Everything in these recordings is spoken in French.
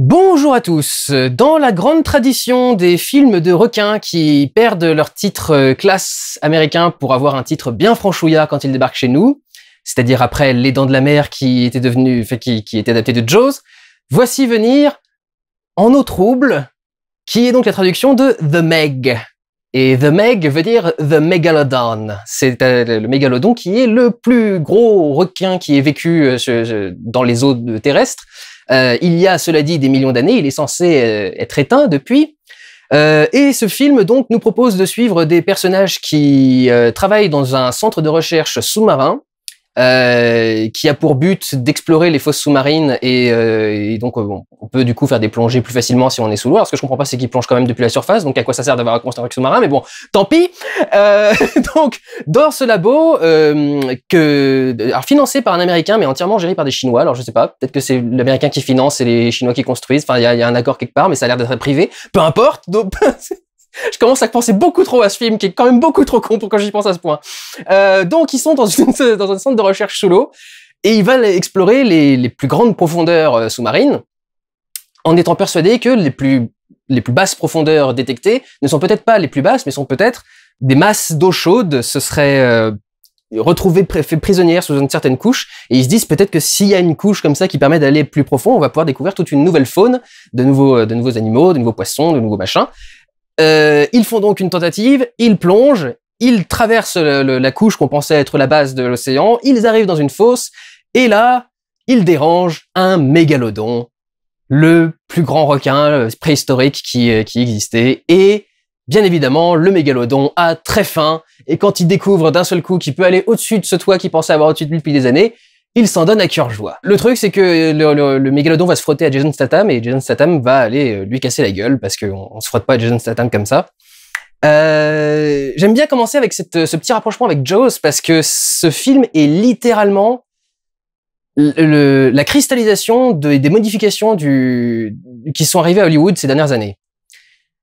Bonjour à tous. Dans la grande tradition des films de requins qui perdent leur titre classe américain pour avoir un titre bien franchouillard quand ils débarquent chez nous, c'est-à-dire après Les Dents de la Mer qui était adapté de Jaws, voici venir En eau trouble, qui est donc la traduction de The Meg. Et The Meg veut dire The Megalodon. C'est le mégalodon qui est le plus gros requin qui ait vécu dans les eaux terrestres. Il y a, cela dit, des millions d'années, il est censé être éteint depuis. Et ce film, donc, nous propose de suivre des personnages qui travaillent dans un centre de recherche sous-marin, qui a pour but d'explorer les fosses sous-marines et donc on peut du coup faire des plongées plus facilement si on est sous l'eau. Alors ce que je comprends pas, c'est qu'ils plongent quand même depuis la surface, donc à quoi ça sert d'avoir un constructeur sous-marin, mais bon, tant pis. Donc dans ce labo alors financé par un Américain mais entièrement géré par des Chinois. Alors je sais pas, peut-être que c'est l'Américain qui finance et les Chinois qui construisent. Enfin il y a un accord quelque part, mais ça a l'air d'être privé. Peu importe. Donc je commence à penser beaucoup trop à ce film, qui est quand même beaucoup trop con pour quand j'y pense à ce point. Donc ils sont dans un centre de recherche sous l'eau, et ils veulent explorer les plus grandes profondeurs sous-marines, en étant persuadés que les plus basses profondeurs détectées ne sont peut-être pas les plus basses, mais sont peut-être des masses d'eau chaude, se seraient retrouvées fait prisonnières sous une certaine couche, et ils se disent peut-être que s'il y a une couche comme ça qui permet d'aller plus profond, on va pouvoir découvrir toute une nouvelle faune, de nouveaux animaux, de nouveaux poissons, de nouveaux machins. Ils font donc une tentative, ils plongent, ils traversent la couche qu'on pensait être la base de l'océan, ils arrivent dans une fosse, et là, ils dérangent un mégalodon, le plus grand requin préhistorique qui existait, et bien évidemment, le mégalodon a très faim, et quand il découvre d'un seul coup qu'il peut aller au-dessus de ce toit qu'il pensait avoir au-dessus de lui depuis des années, il s'en donne à cœur joie. Le truc, c'est que le mégalodon va se frotter à Jason Statham, et Jason Statham va aller lui casser la gueule, parce qu'on se frotte pas à Jason Statham comme ça. J'aime bien commencer avec ce petit rapprochement avec Jaws, parce que ce film est littéralement la cristallisation des modifications qui sont arrivées à Hollywood ces dernières années.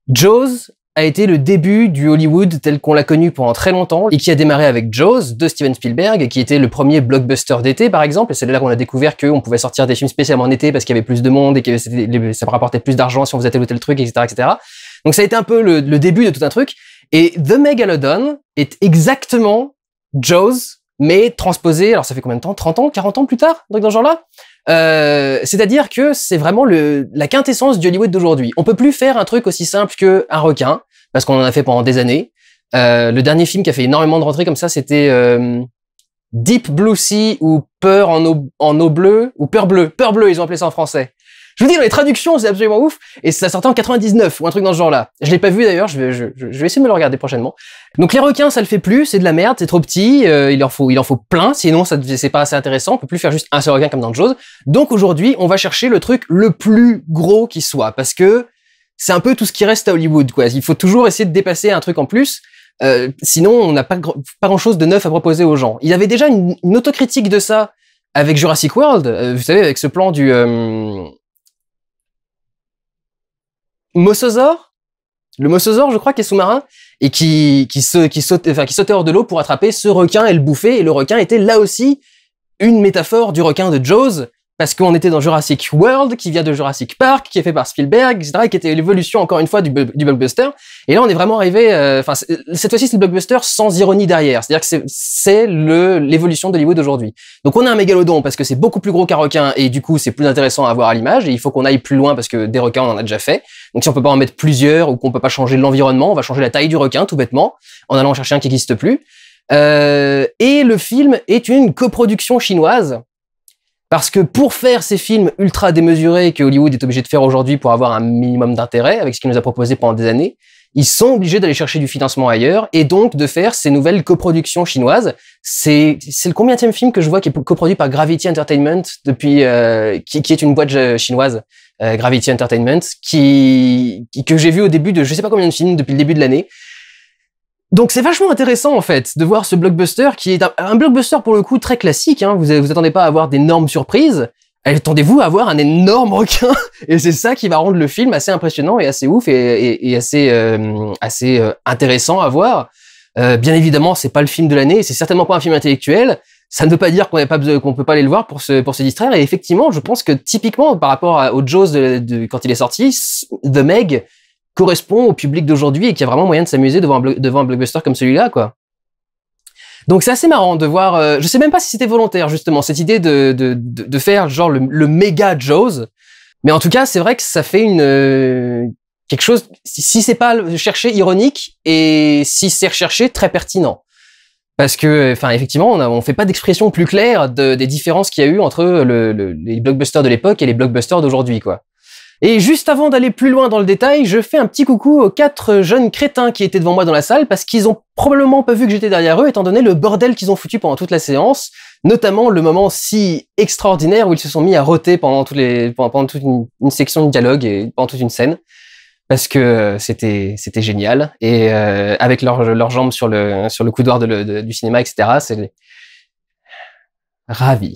Jaws a été le début du Hollywood tel qu'on l'a connu pendant très longtemps, et qui a démarré avec Jaws de Steven Spielberg, qui était le premier blockbuster d'été par exemple, et c'est là qu'on a découvert qu'on pouvait sortir des films spécialement en été parce qu'il y avait plus de monde et que ça rapportait plus d'argent si on faisait tel ou tel truc, etc., etc. Donc ça a été un peu le début de tout un truc, et The Megalodon est exactement Jaws, mais transposé, alors ça fait combien de temps? 30 ans? 40 ans plus tard? Donc dans ce genre-là? C'est-à-dire que c'est vraiment la quintessence du Hollywood d'aujourd'hui. On peut plus faire un truc aussi simple qu'un requin, parce qu'on en a fait pendant des années. Le dernier film qui a fait énormément de rentrées comme ça, c'était Deep Blue Sea, ou Peur en eau bleue, ou Peur bleue, ils ont appelé ça en français. Je vous dis, dans les traductions, c'est absolument ouf, et ça sortait en 99, ou un truc dans ce genre-là. Je l'ai pas vu d'ailleurs, je vais essayer de me le regarder prochainement. Donc les requins, ça le fait plus, c'est de la merde, c'est trop petit, il en faut plein, sinon c'est pas assez intéressant, on peut plus faire juste un seul requin comme dans Jaws. Donc aujourd'hui, on va chercher le truc le plus gros qui soit, parce que c'est un peu tout ce qui reste à Hollywood, quoi. Il faut toujours essayer de dépasser un truc en plus, sinon on n'a pas grand-chose de neuf à proposer aux gens. Il y avait déjà une autocritique de ça avec Jurassic World, vous savez, avec ce plan du Mosasaur, le mosasaure, je crois, qui est sous-marin et qui sautait hors de l'eau pour attraper ce requin et le bouffer. Et le requin était là aussi une métaphore du requin de Jaws, parce qu'on était dans Jurassic World, qui vient de Jurassic Park, qui est fait par Spielberg, etc., et qui était l'évolution encore une fois du blockbuster. Et là, on est vraiment arrivé. Cette fois-ci, c'est le blockbuster sans ironie derrière. C'est-à-dire que c'est l'évolution d'Hollywood aujourd'hui. Donc, on a un mégalodon parce que c'est beaucoup plus gros qu'un requin, et du coup, c'est plus intéressant à voir à l'image. Et il faut qu'on aille plus loin parce que des requins, on en a déjà fait. Donc, si on peut pas en mettre plusieurs ou qu'on peut pas changer l'environnement, on va changer la taille du requin, tout bêtement, en allant chercher un qui n'existe plus. Et le film est une coproduction chinoise. Parce que pour faire ces films ultra démesurés que Hollywood est obligé de faire aujourd'hui pour avoir un minimum d'intérêt avec ce qu'il nous a proposé pendant des années, ils sont obligés d'aller chercher du financement ailleurs, et donc de faire ces nouvelles coproductions chinoises. C'est le combienième film que je vois qui est coproduit par Gravity Entertainment depuis qui est une boîte chinoise, Gravity Entertainment, que j'ai vu au début de je sais pas combien de films depuis le début de l'année. Donc c'est vachement intéressant en fait de voir ce blockbuster qui est un blockbuster pour le coup très classique, hein. Vous attendez pas à avoir d'énormes surprises, attendez-vous à avoir un énorme requin, et c'est ça qui va rendre le film assez impressionnant et assez ouf et assez intéressant à voir. Bien évidemment, c'est pas le film de l'année, c'est certainement pas un film intellectuel, ça ne veut pas dire qu'on peut pas aller le voir pour se distraire. Et effectivement, je pense que typiquement par rapport au Jaws quand il est sorti, The Meg correspond au public d'aujourd'hui et qu'il y a vraiment moyen de s'amuser devant un blockbuster comme celui-là, quoi. Donc c'est assez marrant de voir. Je sais même pas si c'était volontaire justement cette idée de faire genre le méga Jaws. Mais en tout cas, c'est vrai que ça fait quelque chose. Si c'est pas cherché ironique et si c'est recherché très pertinent. Parce que, enfin, effectivement, on fait pas d'expression plus claire des différences qu'il y a eu entre les blockbusters de l'époque et les blockbusters d'aujourd'hui, quoi. Et juste avant d'aller plus loin dans le détail, je fais un petit coucou aux 4 jeunes crétins qui étaient devant moi dans la salle parce qu'ils ont probablement pas vu que j'étais derrière eux, étant donné le bordel qu'ils ont foutu pendant toute la séance, notamment le moment si extraordinaire où ils se sont mis à roter pendant toute une section de dialogue et pendant toute une scène. Parce que c'était génial et avec leurs jambes sur le coudoir du cinéma, etc. C'est ravi.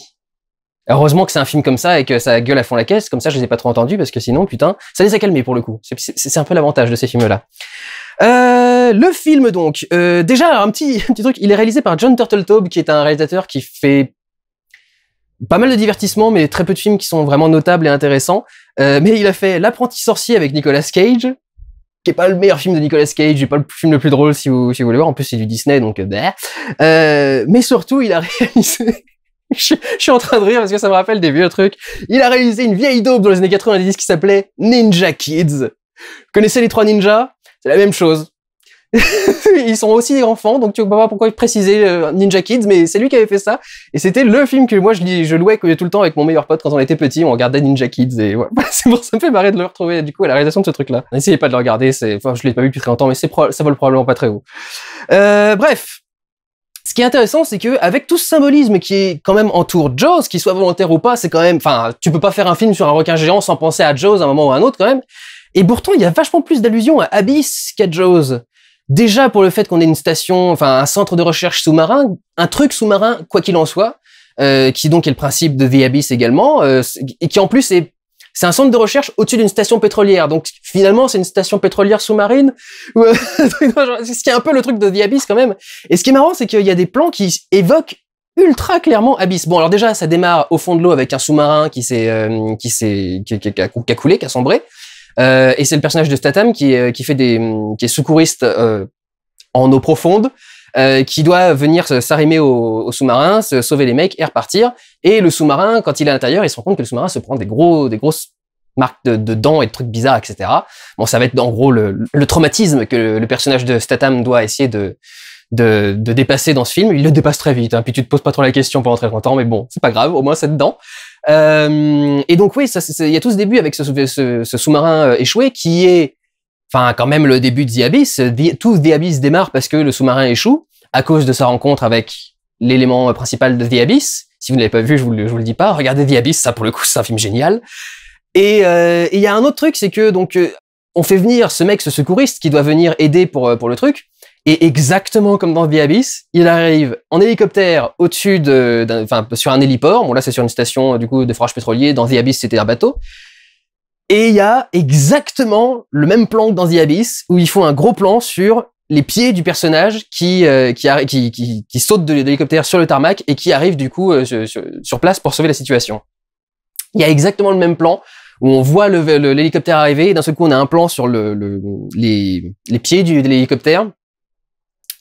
Heureusement que c'est un film comme ça et que ça gueule à fond la caisse, comme ça je les ai pas trop entendus parce que sinon putain ça les a calmés pour le coup. C'est un peu l'avantage de ces films-là. Le film donc déjà un petit truc, il est réalisé par Jon Turteltaub qui est un réalisateur qui fait pas mal de divertissements, mais très peu de films qui sont vraiment notables et intéressants. Mais il a fait L'Apprenti sorcier avec Nicolas Cage, qui est pas le meilleur film de Nicolas Cage, et pas le film le plus drôle si vous voulez voir. En plus, c'est du Disney, donc mais surtout, il a réalisé... je suis en train de rire parce que ça me rappelle des vieux trucs. Il a réalisé une vieille daube dans les années 90 qui s'appelait Ninja Kids. Vous connaissez les 3 ninjas? C'est la même chose. Ils sont aussi des enfants, donc tu vois pas pourquoi préciser Ninja Kids, mais c'est lui qui avait fait ça, et c'était le film que moi je louais tout le temps avec mon meilleur pote quand on était petit, on regardait Ninja Kids, et ouais, c'est pour ça me fait marrer de le retrouver du coup à la réalisation de ce truc-là. N'essayez pas de le regarder, enfin je l'ai pas vu depuis très longtemps, mais ça vole probablement pas très haut. Bref. Ce qui est intéressant, c'est que avec tout ce symbolisme qui est quand même entoure Jaws, qu'il soit volontaire ou pas, c'est quand même, enfin, tu peux pas faire un film sur un requin géant sans penser à Jaws à un moment ou à un autre quand même. Et pourtant, il y a vachement plus d'allusions à Abyss qu'à Jaws. Déjà pour le fait qu'on ait une station, enfin un centre de recherche sous-marin, un truc sous-marin quoi qu'il en soit, qui donc est le principe de The Abyss également, et qui en plus c'est un centre de recherche au-dessus d'une station pétrolière. Donc finalement c'est une station pétrolière sous-marine, ce qui est un peu le truc de The Abyss quand même. Et ce qui est marrant c'est qu'il y a des plans qui évoquent ultra clairement Abyss. Bon alors déjà ça démarre au fond de l'eau avec un sous-marin qui a coulé, qui a sombré. Et c'est le personnage de Statham qui est secouriste en eau profonde, qui doit venir s'arrimer au sous-marin, se sauver les mecs et repartir. Et le sous-marin, quand il est à l'intérieur, il se rend compte que le sous-marin se prend des grosses marques de dents et de trucs bizarres, etc. Bon, ça va être en gros le traumatisme que le personnage de Statham doit essayer de dépasser dans ce film. Il le dépasse très vite, hein, puis tu te poses pas trop la question pendant très longtemps, mais bon, c'est pas grave, au moins c'est dedans. Et donc oui, il y a tout ce début avec ce sous-marin échoué qui est, enfin quand même le début de The Abyss. Tout The Abyss démarre parce que le sous-marin échoue à cause de sa rencontre avec l'élément principal de The Abyss. Si vous ne l'avez pas vu, je vous le dis pas. Regardez The Abyss, ça pour le coup c'est un film génial. Et il y a un autre truc, c'est que donc on fait venir ce mec, ce secouriste qui doit venir aider pour le truc. Et exactement comme dans The Abyss, il arrive en hélicoptère au-dessus sur un héliport. Bon là c'est sur une station du coup de forage pétrolier. Dans The Abyss c'était un bateau. Et il y a exactement le même plan que dans The Abyss où ils font un gros plan sur les pieds du personnage qui saute de l'hélicoptère sur le tarmac et qui arrive du coup sur place pour sauver la situation. Il y a exactement le même plan où on voit l'hélicoptère arriver et d'un seul coup on a un plan sur les pieds de l'hélicoptère.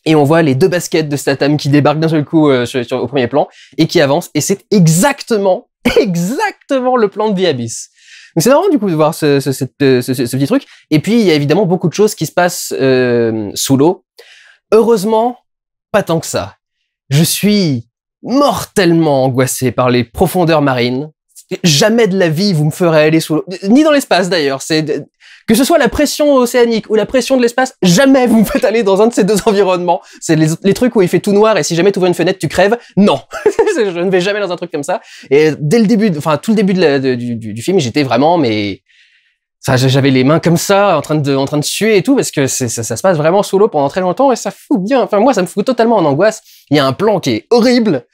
Et on voit les 2 baskets de Statham qui débarquent d'un seul coup au premier plan et qui avancent. Et c'est exactement le plan de The Abyss. Donc c'est marrant du coup de voir ce petit truc. Et puis il y a évidemment beaucoup de choses qui se passent sous l'eau. Heureusement, pas tant que ça. Je suis mortellement angoissé par les profondeurs marines. Jamais de la vie vous me ferez aller sous l'eau, ni dans l'espace d'ailleurs. Que ce soit la pression océanique ou la pression de l'espace, jamais vous me faites aller dans un de ces 2 environnements. C'est les trucs où il fait tout noir et si jamais tu ouvres une fenêtre, tu crèves. Non, je ne vais jamais dans un truc comme ça. Et dès le début, enfin tout le début du film, j'étais vraiment, mais ça, j'avais les mains comme ça, en train de suer et tout, parce que ça se passe vraiment sous l'eau pendant très longtemps et ça fout bien. Enfin moi, ça me fout totalement en angoisse. Il y a un plan qui est horrible.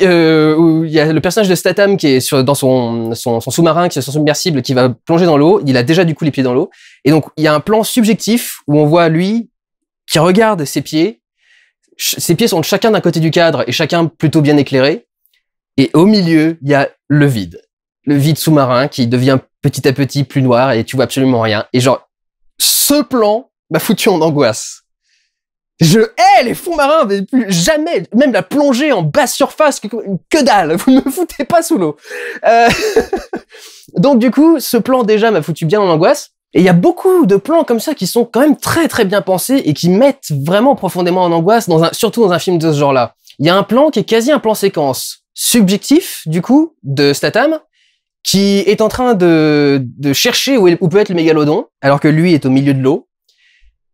Où il y a le personnage de Statham qui est dans son sous-marin, qui est son submersible, qui va plonger dans l'eau. Il a déjà du coup les pieds dans l'eau. Et donc, il y a un plan subjectif où on voit lui qui regarde ses pieds. Ses pieds sont chacun d'un côté du cadre et chacun plutôt bien éclairé. Et au milieu, il y a le vide. Le vide sous-marin qui devient petit à petit plus noir et tu vois absolument rien. Et genre, ce plan m'a foutu en angoisse. Je hais les fonds marins, mais plus jamais, même la plongée en basse surface, que dalle, vous ne me foutez pas sous l'eau. Donc du coup, ce plan déjà m'a foutu bien en angoisse. Et il y a beaucoup de plans comme ça qui sont quand même très très bien pensés et qui mettent vraiment profondément en angoisse, surtout dans un film de ce genre-là. Il y a un plan qui est quasi un plan séquence subjectif, du coup, de Statham, qui est en train de chercher où peut être le mégalodon, alors que lui est au milieu de l'eau.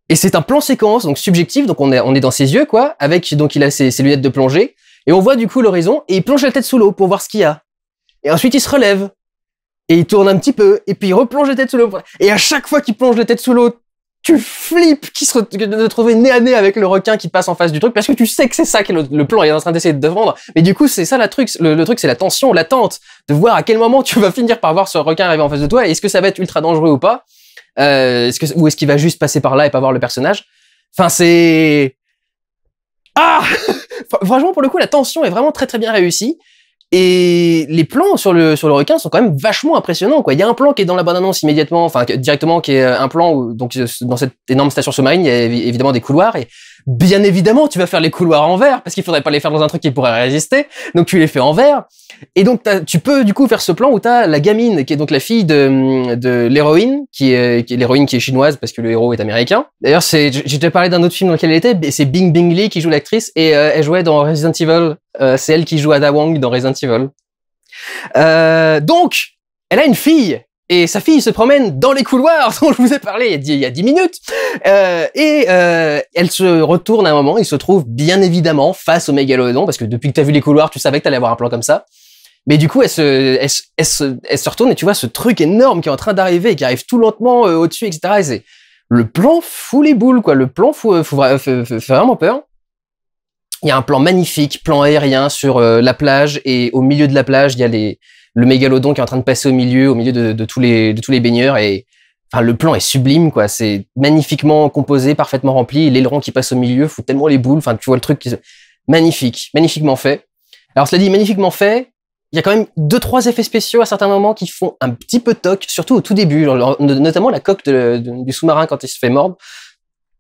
Et c'est un plan séquence, donc subjectif, donc on est dans ses yeux, quoi, avec, donc il a ses lunettes de plongée, et on voit du coup l'horizon, et il plonge la tête sous l'eau pour voir ce qu'il y a. Et ensuite il se relève, et il tourne un petit peu, et puis il replonge la tête sous l'eau. Et à chaque fois qu'il plonge la tête sous l'eau, tu flippes de trouver nez à nez avec le requin qui passe en face du truc, parce que tu sais que c'est ça que le plan est en train d'essayer de défendre. Mais du coup, c'est ça le truc, c'est la tension, l'attente, de voir à quel moment tu vas finir par voir ce requin arriver en face de toi, et est-ce que ça va être ultra dangereux ou pas. Ou est-ce qu'il va juste passer par là et pas voir le personnage? Enfin, c'est... Ah Franchement, pour le coup, la tension est vraiment très très bien réussie. Et les plans sur le requin sont quand même vachement impressionnants, quoi. Il y a un plan qui est dans la bande-annonce immédiatement, enfin directement, qui est un plan où, donc dans cette énorme station sous-marine, il y a évidemment des couloirs, et bien évidemment, tu vas faire les couloirs en verre, parce qu'il faudrait pas les faire dans un truc qui pourrait résister, donc tu les fais en verre. Et donc tu peux du coup faire ce plan où t'as la gamine qui est donc la fille de l'héroïne, qui est l'héroïne qui est chinoise parce que le héros est américain. D'ailleurs, j'ai déjà parlé d'un autre film dans lequel elle était, c'est Bing Bing Lee qui joue l'actrice, et elle jouait dans Resident Evil. C'est elle qui joue Ada Wong dans Resident Evil. Donc, elle a une fille, et sa fille se promène dans les couloirs dont je vous ai parlé il y a 10 minutes, et elle se retourne à un moment, il se trouve bien évidemment face au mégalodon, parce que depuis que t'as vu les couloirs, tu savais que t'allais avoir un plan comme ça. Mais du coup, elle se retourne, et tu vois ce truc énorme qui est en train d'arriver, et qui arrive tout lentement au-dessus, etc. Et c'est, le plan fout les boules, quoi. Le plan fait vraiment peur. Il y a un plan magnifique, plan aérien sur la plage, et au milieu de la plage, il y a le mégalodon qui est en train de passer au milieu de tous les baigneurs, et enfin le plan est sublime, quoi. C'est magnifiquement composé, parfaitement rempli, l'aileron qui passe au milieu fout tellement les boules. Enfin, tu vois le truc magnifique, magnifiquement fait. Alors cela dit, magnifiquement fait, il y a quand même 2-3 effets spéciaux à certains moments qui font un petit peu toc, surtout au tout début, genre, notamment la coque du sous-marin quand il se fait mordre.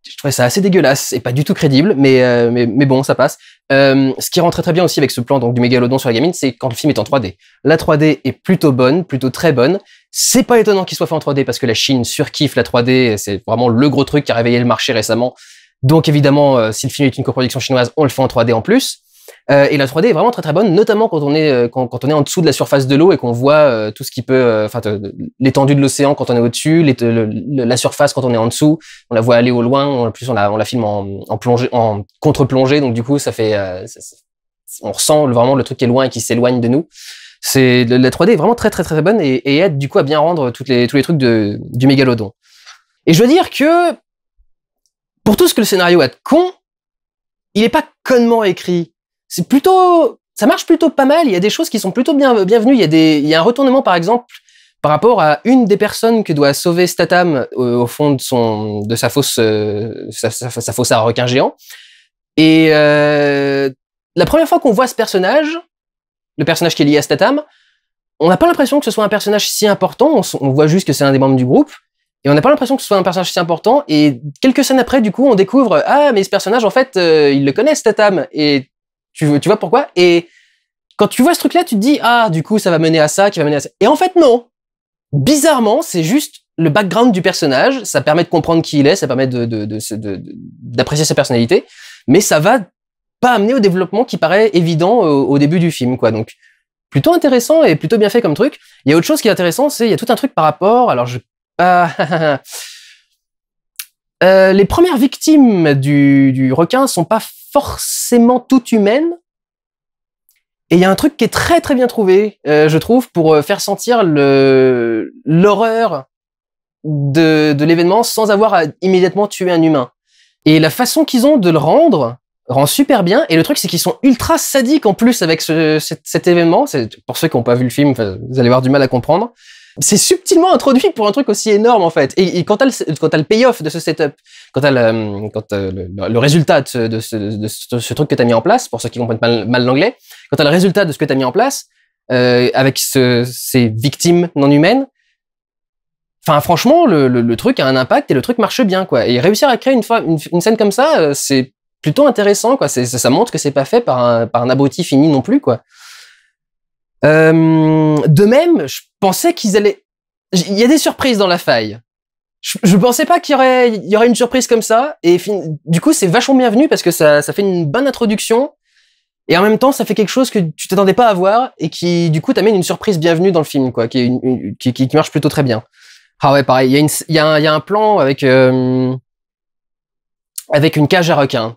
Je trouvais ça assez dégueulasse et pas du tout crédible, mais bon, ça passe. Ce qui rend très très bien aussi avec ce plan donc du mégalodon sur la gamine, c'est quand le film est en 3D. La 3D est plutôt bonne, plutôt très bonne. C'est pas étonnant qu'il soit fait en 3D parce que la Chine surkiffe la 3D, c'est vraiment le gros truc qui a réveillé le marché récemment. Donc évidemment, si le film est une coproduction chinoise, on le fait en 3D en plus. Et la 3D est vraiment très très bonne, notamment quand on est en dessous de la surface de l'eau et qu'on voit tout ce qui peut, l'étendue de l'océan quand on est au-dessus, la surface quand on est en dessous. On la voit aller au loin. En plus, on la filme en plongée, en contre-plongée, donc du coup, ça fait, on ressent vraiment le truc qui est loin et qui s'éloigne de nous. La 3D est vraiment très très très bonne et aide du coup à bien rendre tous les trucs du mégalodon. Et je veux dire que pour tout ce que le scénario a de con, il est pas connement écrit. C'est plutôt, ça marche plutôt pas mal. Il y a des choses qui sont plutôt bienvenues. Il y a un retournement, par exemple, par rapport à une des personnes que doit sauver Statham au fond de sa fosse, sa fosse à requin géant. Et la première fois qu'on voit ce personnage, le personnage qui est lié à Statham, on n'a pas l'impression que ce soit un personnage si important. On voit juste que c'est un des membres du groupe. Et on n'a pas l'impression que ce soit un personnage si important. Et quelques scènes après, du coup, on découvre, ah, mais ce personnage, en fait, il le connaît, Statham. Et tu vois pourquoi? Et quand tu vois ce truc-là, tu te dis, ah, du coup, ça va mener à ça, qui va mener à ça. Et en fait, non. Bizarrement, c'est juste le background du personnage. Ça permet de comprendre qui il est, ça permet d'apprécier sa personnalité. Mais ça va pas amener au développement qui paraît évident au début du film, quoi. Donc, plutôt intéressant et plutôt bien fait comme truc. Il y a autre chose qui est intéressant, c'est, il y a tout un truc par rapport, alors les premières victimes du requin sont pas forcément toutes humaines. Et il y a un truc qui est très très bien trouvé, je trouve, pour faire sentir l'horreur de l'événement sans avoir à immédiatement tuer un humain. Et la façon qu'ils ont de le rend super bien. Et le truc, c'est qu'ils sont ultra sadiques en plus avec cet événement. Pour ceux qui n'ont pas vu le film, vous allez avoir du mal à comprendre. C'est subtilement introduit pour un truc aussi énorme, en fait. Et quand t'as le payoff de ce setup, quand t'as le résultat de ce truc que t'as mis en place, pour ceux qui comprennent mal l'anglais, quand t'as le résultat de ce que t'as mis en place, avec ces victimes non humaines, enfin, franchement, le truc a un impact et le truc marche bien, quoi. Et réussir à créer une scène comme ça, c'est plutôt intéressant, quoi. Ça montre que c'est pas fait par un abruti fini non plus, quoi. De même, je pensais qu'ils allaient... Il y a des surprises dans la faille. Je pensais pas qu'il y aurait une surprise comme ça, et du coup, c'est vachement bienvenu parce que ça fait une bonne introduction, et en même temps, ça fait quelque chose que tu t'attendais pas à voir, et qui, du coup, t'amène une surprise bienvenue dans le film, quoi, qui marche plutôt très bien. Ah ouais, pareil, il y a un plan avec une cage à requins.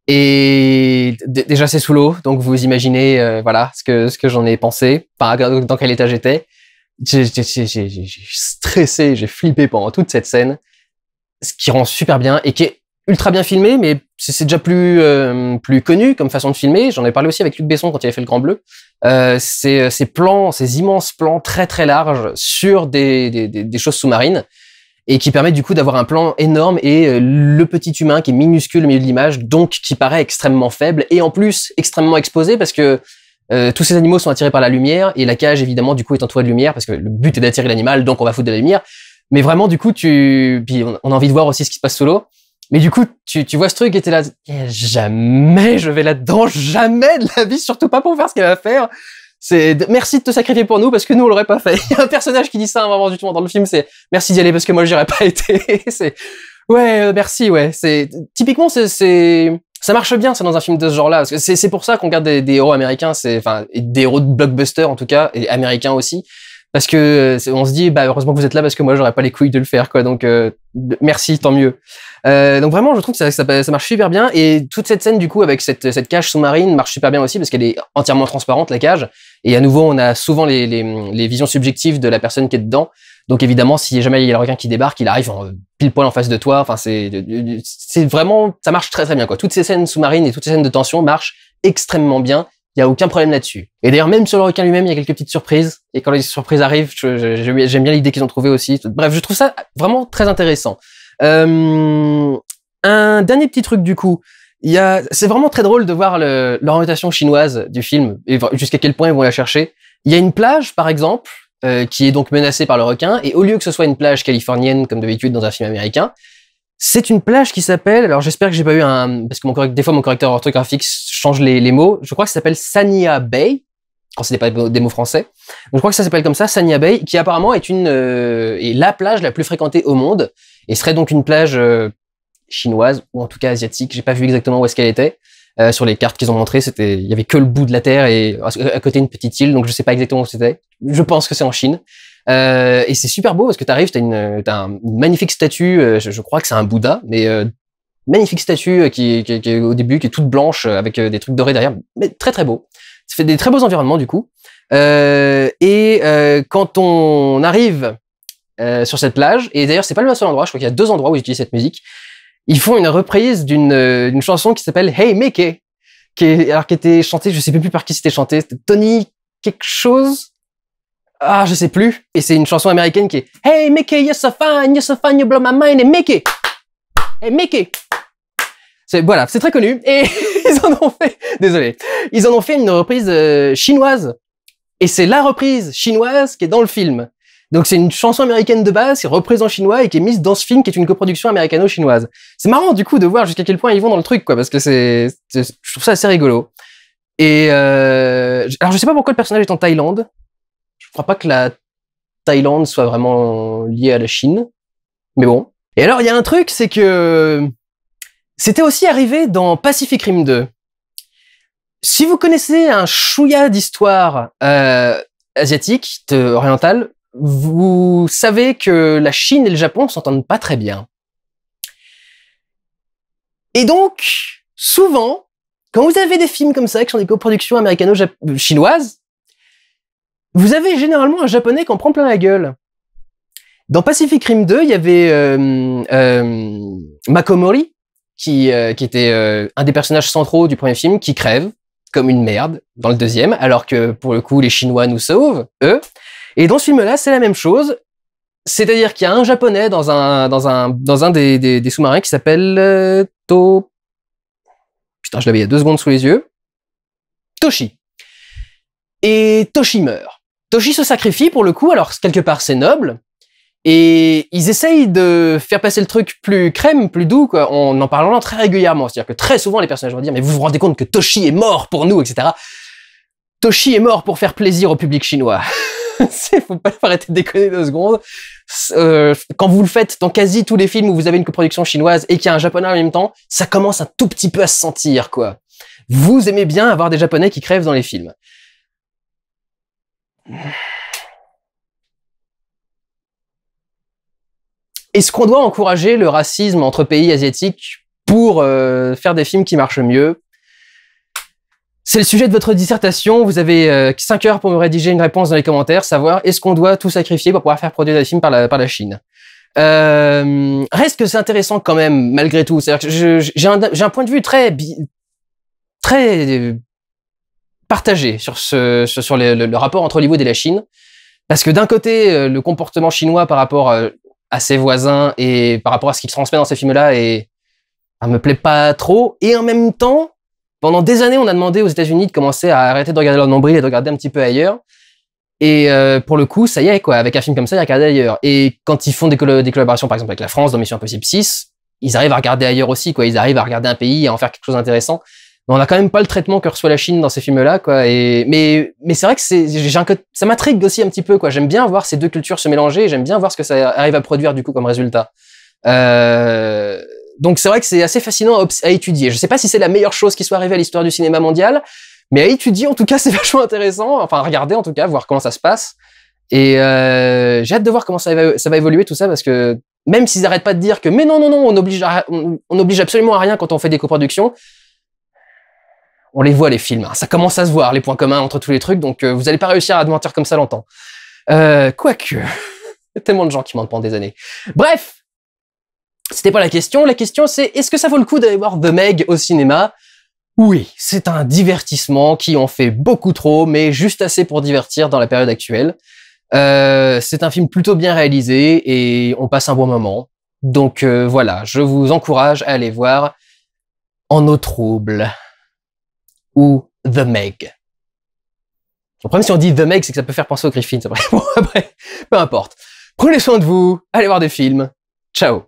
Et déjà c'est sous l'eau, donc vous imaginez voilà ce que j'en ai pensé, enfin dans quel état j'étais. J'ai stressé, j'ai flippé pendant toute cette scène, ce qui rend super bien et qui est ultra bien filmé, mais c'est déjà plus connu comme façon de filmer. J'en ai parlé aussi avec Luc Besson quand il avait fait Le Grand Bleu. Ces plans, ces immenses plans très très larges sur des choses sous-marines, et qui permet du coup d'avoir un plan énorme et le petit humain qui est minuscule au milieu de l'image, donc qui paraît extrêmement faible et en plus extrêmement exposé parce que tous ces animaux sont attirés par la lumière et la cage évidemment du coup est entourée de lumière parce que le but est d'attirer l'animal, donc on va foutre de la lumière. Mais vraiment du coup puis on a envie de voir aussi ce qui se passe sous l'eau. Mais du coup tu vois ce truc et t'es là, jamais je vais là-dedans, jamais de la vie, surtout pas pour faire ce qu'elle va faire. Merci de te sacrifier pour nous parce que nous on l'aurait pas fait. Il y a un personnage qui dit ça à un moment du tout dans le film, c'est merci d'y aller parce que moi j'y aurais pas été. Merci, ouais. Typiquement ça marche bien ça dans un film de ce genre-là parce que c'est pour ça qu'on garde des héros américains, des héros de blockbuster en tout cas et américains aussi parce que on se dit heureusement que vous êtes là parce que moi j'aurais pas les couilles de le faire quoi. Donc merci, tant mieux. Donc vraiment je trouve que ça marche super bien et toute cette scène du coup avec cette cage sous-marine marche super bien aussi parce qu'elle est entièrement transparente la cage et à nouveau on a souvent les visions subjectives de la personne qui est dedans. Donc évidemment si jamais il y a le requin qui débarque, il arrive pile poil en face de toi. Enfin c'est vraiment, ça marche très très bien quoi. Toutes ces scènes sous-marines et toutes ces scènes de tension marchent extrêmement bien. Il y a aucun problème là-dessus. Et d'ailleurs, même sur le requin lui-même, il y a quelques petites surprises. Et quand les surprises arrivent, j'aime bien l'idée qu'ils ont trouvée aussi. Bref, je trouve ça vraiment très intéressant. Un dernier petit truc du coup. C'est vraiment très drôle de voir l'orientation chinoise du film et jusqu'à quel point ils vont la chercher. Il y a une plage, par exemple, qui est donc menacée par le requin. Et au lieu que ce soit une plage californienne comme d'habitude dans un film américain, c'est une plage qui s'appelle, alors j'espère que j'ai pas eu parce que des fois mon correcteur orthographique change les mots, je crois que ça s'appelle Sanya Bay, quand c'est pas des mots français. Donc je crois que ça s'appelle comme ça, Sanya Bay, qui apparemment est est la plage la plus fréquentée au monde, et serait donc une plage chinoise, ou en tout cas asiatique, j'ai pas vu exactement où est-ce qu'elle était. Sur les cartes qu'ils ont montrées, il y avait que le bout de la terre et à côté une petite île, donc je sais pas exactement où c'était. Je pense que c'est en Chine. Et c'est super beau parce que t'arrives, t'as une magnifique statue, je crois que c'est un Bouddha, mais magnifique statue qui est au début, qui est toute blanche avec des trucs dorés derrière, mais très très beau. Ça fait des très beaux environnements du coup. Quand on arrive sur cette plage, et d'ailleurs c'est pas le seul endroit, je crois qu'il y a 2 endroits où ils utilisent cette musique, ils font une reprise d'une chanson qui s'appelle Hey Mickey, qui était chantée, je sais plus par qui c'était chanté, c'était Tony quelque chose. Ah, je sais plus. Et c'est une chanson américaine qui est Hey Mickey, you're so fine, you blow my mind, hey Mickey! Hey Mickey! Voilà, c'est très connu. Et ils en ont fait, désolé, ils en ont fait une reprise chinoise. Et c'est la reprise chinoise qui est dans le film. Donc c'est une chanson américaine de base, qui est reprise en chinois et qui est mise dans ce film qui est une coproduction américano-chinoise. C'est marrant du coup de voir jusqu'à quel point ils vont dans le truc, quoi, parce que je trouve ça assez rigolo. Et alors je sais pas pourquoi le personnage est en Thaïlande. Je crois pas que la Thaïlande soit vraiment liée à la Chine, mais bon. Et alors il y a un truc, c'est que c'était aussi arrivé dans Pacific Rim 2. Si vous connaissez un chouïa d'histoire asiatique, orientale, vous savez que la Chine et le Japon s'entendent pas très bien. Et donc, souvent, quand vous avez des films comme ça, qui sont des coproductions américano-chinoises, vous avez généralement un japonais qui en prend plein la gueule. Dans Pacific Rim 2, il y avait Makomori, qui était un des personnages centraux du premier film, qui crève comme une merde dans le deuxième, alors que pour le coup, les Chinois nous sauvent, eux. Et dans ce film-là, c'est la même chose. C'est-à-dire qu'il y a un japonais dans un des sous-marins qui s'appelle Putain, je l'avais il y a 2 secondes sous les yeux. Toshi. Et Toshi meurt. Toshi se sacrifie pour le coup, alors quelque part c'est noble. Et ils essayent de faire passer le truc plus crème, plus doux, quoi, en en parlant très régulièrement. C'est-à-dire que très souvent les personnages vont dire « Mais vous vous rendez compte que Toshi est mort pour nous, etc. » Toshi est mort pour faire plaisir au public chinois. Faut pas arrêter de déconner 2 secondes. Quand vous le faites dans quasi tous les films où vous avez une coproduction chinoise et qu'il y a un japonais en même temps, ça commence un tout petit peu à se sentir, quoi. Vous aimez bien avoir des japonais qui crèvent dans les films. Est-ce qu'on doit encourager le racisme entre pays asiatiques pour faire des films qui marchent mieux? C'est le sujet de votre dissertation. Vous avez 5 heures pour me rédiger une réponse dans les commentaires, savoir est-ce qu'on doit tout sacrifier pour pouvoir faire produire des films par la Chine. Reste que c'est intéressant quand même, malgré tout. C'est-à-dire que j'ai un point de vue très partagé sur le rapport entre Hollywood et la Chine. Parce que d'un côté, le comportement chinois par rapport à ses voisins et par rapport à ce qu'il transmet dans ces films-là me plaît pas trop. Et en même temps, pendant des années, on a demandé aux États-Unis de commencer à arrêter de regarder leur nombril et de regarder un petit peu ailleurs. Et pour le coup, ça y est, quoi. Avec un film comme ça, ils regardent ailleurs. Et quand ils font des collaborations, par exemple avec la France dans Mission Impossible 6, ils arrivent à regarder ailleurs aussi, quoi. Ils arrivent à regarder un pays et à en faire quelque chose d'intéressant. Mais on a quand même pas le traitement que reçoit la Chine dans ces films-là, quoi. Mais c'est vrai que ça m'intrigue aussi un petit peu, quoi. J'aime bien voir ces 2 cultures se mélanger et j'aime bien voir ce que ça arrive à produire, du coup, comme résultat. Donc c'est vrai que c'est assez fascinant à étudier. Je sais pas si c'est la meilleure chose qui soit arrivée à l'histoire du cinéma mondial, mais à étudier, en tout cas, c'est vachement intéressant. Enfin, à regarder, en tout cas, voir comment ça se passe. Et j'ai hâte de voir comment ça va évoluer, tout ça, parce que même s'ils arrêtent pas de dire que mais non, on oblige absolument à rien quand on fait des coproductions, on les voit, les films. Hein. Ça commence à se voir, les points communs entre tous les trucs, donc vous allez pas réussir à mentir comme ça longtemps. Quoique, il y a tellement de gens qui mentent pendant des années. Bref, c'était pas la question. La question, c'est est-ce que ça vaut le coup d'aller voir The Meg au cinéma? Oui, c'est un divertissement qui en fait beaucoup trop, mais juste assez pour divertir dans la période actuelle. C'est un film plutôt bien réalisé et on passe un bon moment. Donc voilà, je vous encourage à aller voir En eau trouble ou The Meg. Le problème si on dit The Meg, c'est que ça peut faire penser aux Griffins. Bon, après, peu importe. Prenez soin de vous, allez voir des films. Ciao.